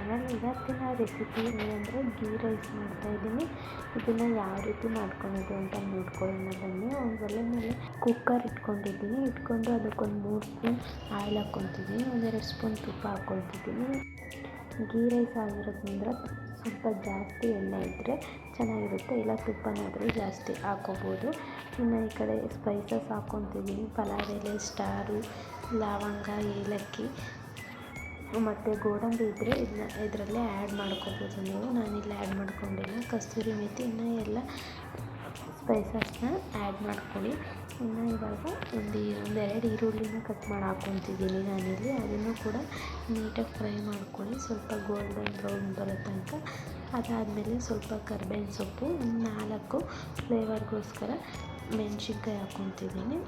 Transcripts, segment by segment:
Channel. ಇವತ್ತಿನ recipe ಏನಂದರೆ ghee rice ಮಾಡ್ತಾಯಿದ್ದೀನಿ. ಇದನ್ನು ಯಾವ ರೀತಿ ಮಾಡ್ಕೊಳೋದು ಅಂತ ನೋಡ್ಕೊಳ್ಳೋಣ ಬನ್ನಿ. ಒಂದು ಒಲೆ ಮೇಲೆ ಕುಕ್ಕರ್ ಇಟ್ಕೊಂಡು ಅದಕ್ಕೊಂದು 3 ಸ್ಪೂನ್ ಆಯಿಲ್ ಹಾಕ್ಕೊತಿದ್ದೀನಿ, 1-2 ಸ್ಪೂನ್ ತುಪ್ಪ ಹಾಕ್ಕೊತಿದ್ದೀನಿ. ಗೀ ರೈಸ್ ಆಗಿರೋದ್ರಿಂದ ಸ್ವಲ್ಪ ಜಾಸ್ತಿ ಎಣ್ಣೆ ಇದ್ದರೆ ಚೆನ್ನಾಗಿರುತ್ತೆ, ಇಲ್ಲ ತುಪ್ಪನಾದರೂ ಜಾಸ್ತಿ ಹಾಕ್ಕೋಬೋದು. ಇನ್ನು ಈ ಕಡೆ ಸ್ಪೈಸಸ್ ಹಾಕ್ಕೊತಿದ್ದೀನಿ. ಪಲಾವ್ ಎಲೆ, ಸ್ಟಾರು, ಲವಂಗ, ಏಲಕ್ಕಿ ಮತ್ತು ಗೋಡಂಬಿ ಇದ್ದರೆ ಇದರಲ್ಲೇ ಆ್ಯಡ್ ಮಾಡ್ಕೋಬೋದು ನೀವು. ನಾನಿಲ್ಲಿ ಆ್ಯಡ್ ಮಾಡ್ಕೊಂಡಿಲ್ಲ. ಕಸ್ತೂರಿ ಮೇಥಿ, ಇನ್ನು ಎಲ್ಲ ಸ್ಪೈಸಸ್ನ ಆ್ಯಡ್ ಮಾಡ್ಕೊಳ್ಳಿ. ಇನ್ನು ಇವಾಗ ಒಂದೆರಡು ಈರುಳ್ಳಿನ ಕಟ್ ಮಾಡಿ ಹಾಕ್ಕೊತಿದ್ದೀನಿ ನಾನಿಲ್ಲಿ. ಅದನ್ನು ಕೂಡ ನೀಟಾಗಿ ಫ್ರೈ ಮಾಡ್ಕೊಳ್ಳಿ, ಸ್ವಲ್ಪ ಗೋಲ್ಡನ್ ಬ್ರೌನ್ ಬರೋ ತನಕ. ಅದಾದಮೇಲೆ ಸ್ವಲ್ಪ ಕರ್ಬೇವಿನ ಸೊಪ್ಪು, 4 ಫ್ಲೇವರ್ಗೋಸ್ಕರ ಮೆಣಸಿನ್ಕಾಯಿ ಹಾಕ್ಕೊತಿದ್ದೀನಿ.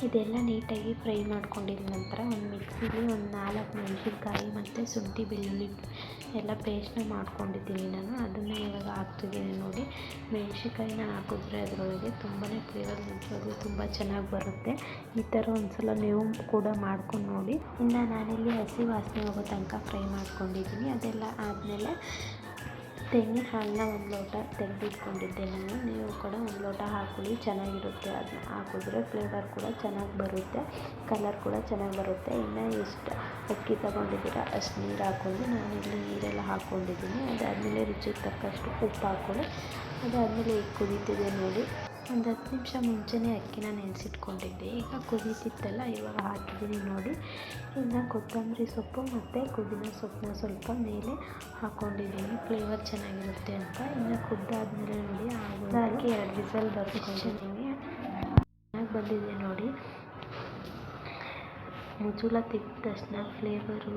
ಇದೆಲ್ಲ ನೀಟಾಗಿ ಫ್ರೈ ಮಾಡ್ಕೊಂಡಿದ್ದ ನಂತರ ಒಂದು ಮಿಕ್ಸಿಲಿ 4 ಮೆಣಸಿನ್ಕಾಯಿ ಮತ್ತು ಶುಂಠಿ ಬೆಳ್ಳುಳ್ಳಿ ಎಲ್ಲ ಪೇಸ್ಟ್ನ ಮಾಡ್ಕೊಂಡಿದ್ದೀನಿ ನಾನು. ಅದನ್ನು ಇವಾಗ ಹಾಕ್ತಿದ್ದೀನಿ ನೋಡಿ. ಮೆಣಸಿನ್ಕಾಯಿನ ಹಾಕಿದ್ರೆ ಅದರೊಳಗೆ ತುಂಬಾ ಫ್ಲೇವರ್ ಅದು ತುಂಬ ಚೆನ್ನಾಗಿ ಬರುತ್ತೆ. ಈ ಥರ ಒಂದು ಸಲ ನೀವು ಕೂಡ ಮಾಡ್ಕೊಂಡು ನೋಡಿ. ಇನ್ನು ನಾನಿಲ್ಲಿ ಹಸಿ ವಾಸನೆ ಹೋಗೋ ತನಕ ಫ್ರೈ ಮಾಡ್ಕೊಂಡಿದ್ದೀನಿ. ಅದೆಲ್ಲ ಆದಮೇಲೆ ತೆಂಗಿನ ಹಾಲನ್ನ 1 ಲೋಟ ತೆಗೆದಿಟ್ಕೊಂಡಿದ್ದೆ ನಾನು. ನೀವು ಕೂಡ 1 ಲೋಟ ಹಾಕ್ಕೊಳ್ಳಿ, ಚೆನ್ನಾಗಿರುತ್ತೆ. ಅದನ್ನ ಹಾಕಿದ್ರೆ ಫ್ಲೇವರ್ ಕೂಡ ಚೆನ್ನಾಗಿ ಬರುತ್ತೆ, ಕಲರ್ ಕೂಡ ಚೆನ್ನಾಗಿ ಬರುತ್ತೆ. ಇನ್ನು ಎಷ್ಟು ಅಕ್ಕಿ ತೊಗೊಂಡಿದ್ದೀರ ಅಷ್ಟು ನೀರು ಹಾಕ್ಕೊಂಡು ನಾನಿಲ್ಲಿ ನೀರೆಲ್ಲ ಹಾಕ್ಕೊಂಡಿದ್ದೀನಿ. ಅದಾದಮೇಲೆ ರುಚಿಗೆ ತಕ್ಕಷ್ಟು ಉಪ್ಪು ಹಾಕ್ಕೊಳ್ಳಿ. ಅದಾದಮೇಲೆ ಈಗ ಕುದೀತಿದೆ ನೋಡಿ. ಒಂದು 10 ನಿಮಿಷ ಮುಂಚೆನೇ ಅಕ್ಕಿನ ನೆನೆಸಿಟ್ಕೊಂಡಿದ್ದೆ. ಈಗ ಕುದೀತಿತ್ತಲ್ಲ, ಇವಾಗ ಹಾಕಿದ್ದೀನಿ ನೋಡಿ. ಇನ್ನು ಕೊತ್ತಂಬರಿ ಸೊಪ್ಪು ಮತ್ತು ಪುದೀನ ಸೊಪ್ಪನ್ನ ಸ್ವಲ್ಪ ಮೇಲೆ ಹಾಕ್ಕೊಂಡಿದ್ದೀನಿ, ಫ್ಲೇವರ್ ಚೆನ್ನಾಗಿರುತ್ತೆ ಅಂತ. ಇನ್ನು ಕುದ್ದಾದ್ಮೇಲೆ ನೋಡಿ ಹಾಕಿ 2 ವಿಸಲ್ ಬರ್ಸ್ಕೊಂಡಿದ್ದೀನಿ. ಚೆನ್ನಾಗಿ ಬಂದಿದೆ ನೋಡಿ. ಮುಚ್ಚಳ ತೆಗೆದ ತಕ್ಷಣ ಫ್ಲೇವರು,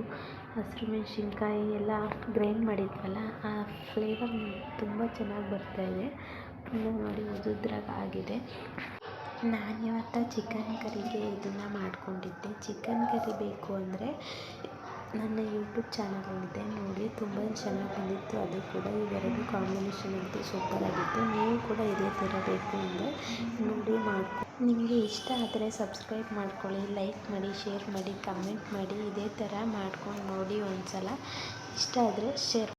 ಹಸಿರು ಮೆಣಸಿನ್ಕಾಯಿ ಎಲ್ಲ ಗ್ರೈಂಡ್ ಮಾಡಿದ್ವಲ್ಲ, ಆ ಫ್ಲೇವರ್ ತುಂಬ ಚೆನ್ನಾಗಿ ಬರ್ತಾಯಿದೆ. ಇನ್ನು ನೋಡಿ ಉದುದ್ರಾಗ ಆಗಿದೆ. ನಾನಿವತ್ತು ಚಿಕನ್ ಕರಿಗೆ ಇದನ್ನು ಮಾಡ್ಕೊಂಡಿದ್ದೆ. ಚಿಕನ್ ಕರಿ ಬೇಕು ಅಂದರೆ ನನ್ನ ಯೂಟ್ಯೂಬ್ ಚಾನಲ್ ಇದೆ ನೋಡಿ, ತುಂಬ ಚೆನ್ನಾಗಿ ಬಂದಿತ್ತು. ಅದು ಕೂಡ ಇವೆರಡು ಕಾಂಬಿನೇಷನ್ ಅಂತೂ ಸೂಪರಾಗಿತ್ತು. ನೀವು ಕೂಡ ಇದೇ ಥರ ಬೇಕು ಅಂದರೆ ನೋಡಿ ನಿಮಗೆ ಇಷ್ಟ ಆದರೆ ಸಬ್ಸ್ಕ್ರೈಬ್ ಮಾಡ್ಕೊಳ್ಳಿ, ಲೈಕ್ ಮಾಡಿ, ಶೇರ್ ಮಾಡಿ, ಕಮೆಂಟ್ ಮಾಡಿ. ಇದೇ ಥರ ಮಾಡ್ಕೊಂಡು ನೋಡಿ ಒಂದು ಸಲ. ಇಷ್ಟ ಆದರೆ ಶೇರ್